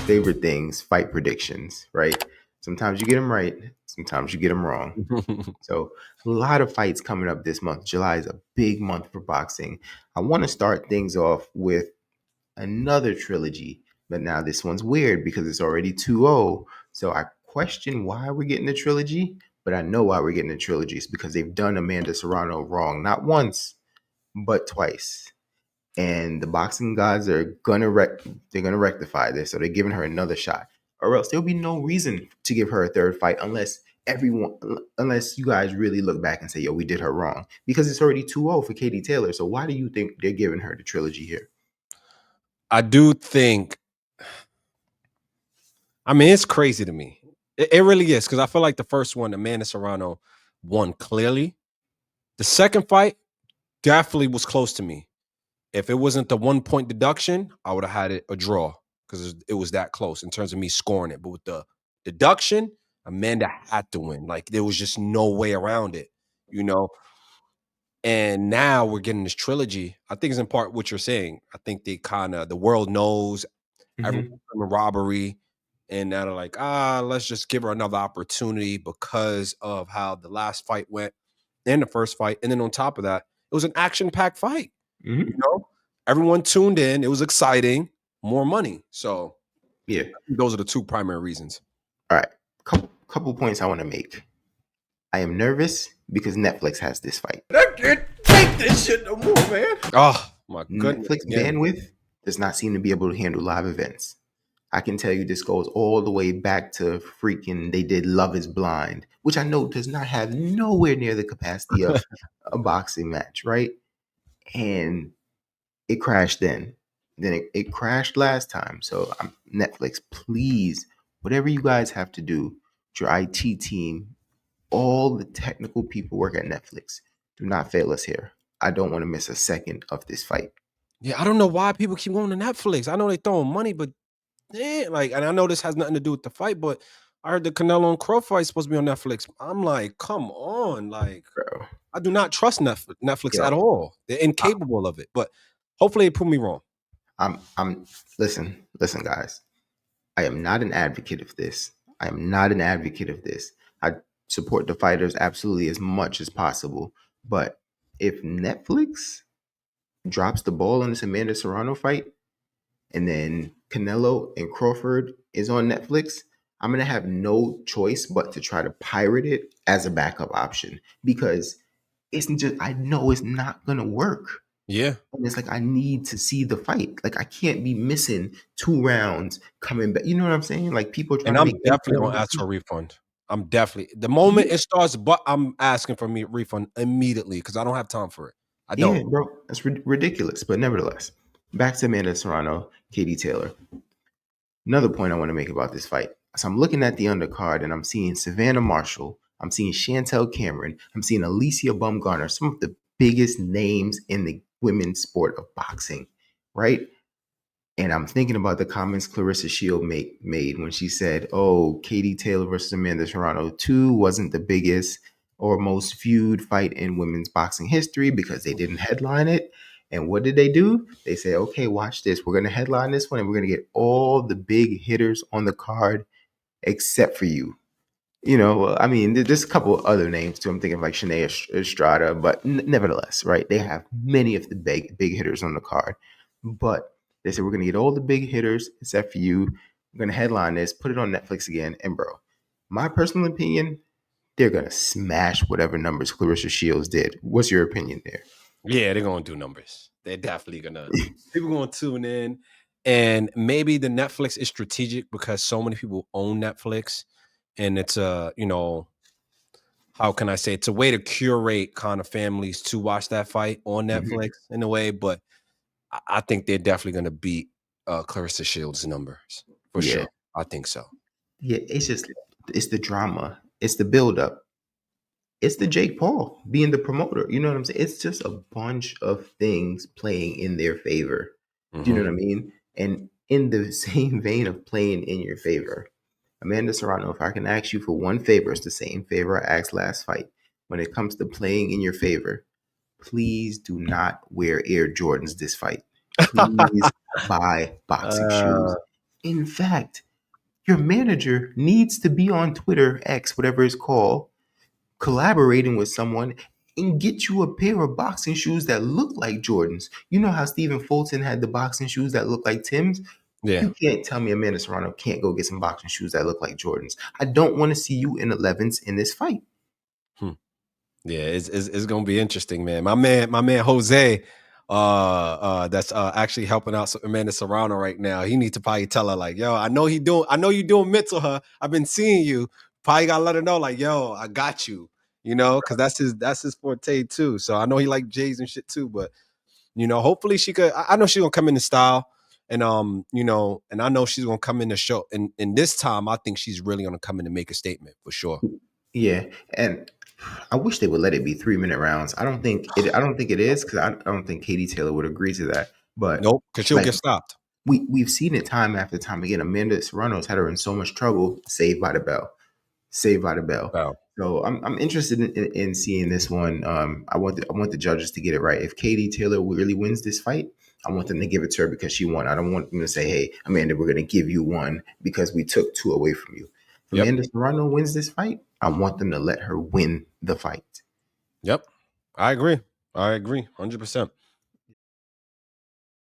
favorite things, fight predictions, right? Sometimes you get them right, sometimes you get them wrong. So a lot of fights coming up this month. July is a big month for boxing. I want to start things off with another trilogy, but now this one's weird because it's already 2-0. So I question why we're getting the trilogy, but I know why we're getting the trilogy. It's because they've done Amanda Serrano wrong, not once, but twice. And the boxing gods are they're gonna rectify this, so they're giving her another shot, or else there'll be no reason to give her a third fight unless you guys really look back and say, yo, we did her wrong, because it's already 2-0 for Katie Taylor. So why do you think they're giving her the trilogy here? I do think. I mean, it's crazy to me. It really is, because I feel like the first one, Amanda Serrano, won clearly. The second fight definitely was close to me. If it wasn't the 1 point deduction, I would have had it a draw because it was that close in terms of me scoring it. But with the deduction, Amanda had to win. Like, there was just no way around it, you know? And now we're getting this trilogy. I think it's in part what you're saying. I think the world knows everyone's Mm-hmm. in a robbery. And now they're like, let's just give her another opportunity because of how the last fight went and the first fight. And then on top of that, it was an action-packed fight. You Mm-hmm. know, everyone tuned in. It was exciting, more money. So Yeah. I think those are the two primary reasons. All right. Couple points I want to make. I am nervous because Netflix has this fight. I can't take this shit no more, man. Oh my goodness. Netflix Again. bandwidth does not seem to be able to handle live events. I can tell you this goes all the way back to freaking they did Love is Blind, which I know does not have nowhere near the capacity of a boxing match, right? And it crashed then. Then it crashed last time. So Netflix, please, whatever you guys have to do, your IT team, all the technical people work at Netflix, do not fail us here. I don't want to miss a second of this fight. Yeah, I don't know why people keep going to Netflix. I know they throwing money, but and I know this has nothing to do with the fight, but I heard the Canelo and Crow fight supposed to be on Netflix. I'm like, come on, like Bro. I do not trust Netflix Yo, at all. They're I, incapable of it. But hopefully, they prove me wrong. I'm listen, guys. I am not an advocate of this. I am not an advocate of this. I support the fighters absolutely as much as possible. But if Netflix drops the ball on this Amanda Serrano fight, and then Canelo and Crawford is on Netflix, I'm gonna have no choice but to try to pirate it as a backup option, because it's just, I know it's not gonna work. Yeah. And it's like I need to see the fight. Like I can't be missing 2 rounds coming back. You know what I'm saying? Like people trying And to I'm make definitely informed gonna ask for a decisions. refund. I'm definitely the moment it starts, but I'm asking for me refund immediately because I don't have time for it. I Yeah, don't. bro, that's ridiculous. But nevertheless, back to Amanda Serrano, Katie Taylor. Another point I want to make about this fight. So I'm looking at the undercard and I'm seeing Savannah Marshall. I'm seeing Chantel Cameron. I'm seeing Alicia Bumgarner, some of the biggest names in the women's sport of boxing, right? And I'm thinking about the comments Clarissa Shield made when she said, "Oh, Katie Taylor versus Amanda Serrano 2 wasn't the biggest or most viewed fight in women's boxing history because they didn't headline it." And what did they do? They said, "Okay, watch this. We're going to headline this one and we're going to get all the big hitters on the card except for you." I mean, there's a couple other names too. I'm thinking of like Shanae Estrada, but nevertheless, right? They have many of the big hitters on the card, but they said we're gonna get all the big hitters except for you. We're gonna headline this, put it on Netflix again, and bro, my personal opinion, they're gonna smash whatever numbers Clarissa Shields did. What's your opinion there? Yeah, they're gonna do numbers. They're definitely gonna. People gonna tune in, and maybe the Netflix is strategic because so many people own Netflix, and it's how can I say, it's a way to curate kind of families to watch that fight on Mhm. Netflix in a way. But I think they're definitely gonna beat Clarissa Shields' numbers for Yeah, sure. I think so. yeah. It's the drama. It's the buildup. It's the Jake Paul being the promoter. You know what I'm saying? It's just a bunch of things playing in their favor. Do you know Hmm. what I mean? And in the same vein of playing in your favor, Amanda Serrano, if I can ask you for one favor, it's the same favor I asked last fight. When it comes to playing in your favor, please do not wear Air Jordans this fight. Please buy boxing uh, shoes. In fact, your manager needs to be on Twitter, X, whatever it's called, collaborating with someone and get you a pair of boxing shoes that look like Jordans. You know how Stephen Fulton had the boxing shoes that look like Tim's? Yeah. You can't tell me Amanda Serrano can't go get some boxing shoes that look like Jordans. I don't want to see you in 11s in this fight. Hmm. Yeah, it's gonna be interesting, man. My man Jose, that's actually helping out Amanda Serrano right now. He needs to probably tell her like, yo, I know you doing mental her. I've been seeing you. Probably gotta let her know, like, yo, I got you. You know, because that's his forte too. So I know he like Jays and shit too, but hopefully she could. I know she's gonna come in the style, and and I know she's gonna come in the show. And this time, I think she's really gonna come in and make a statement for sure. Yeah, and I wish they would let it be 3 minute rounds. I don't think it. I don't think it is because I don't think Katie Taylor would agree to that. But Nope, because she'll like get stopped. we've seen it time after time again. Amanda Serrano's had her in so much trouble. Saved by the bell. Saved by the bell. Wow. So I'm interested in seeing this one. I want the judges to get it right. If Katie Taylor really wins this fight, I want them to give it to her because she won. I don't want them to say, "Hey, Amanda, we're going to give you one because we took two away from you." If Yep. Amanda Serrano wins this fight, I want them to let her win the fight. Yep. I agree. 100%.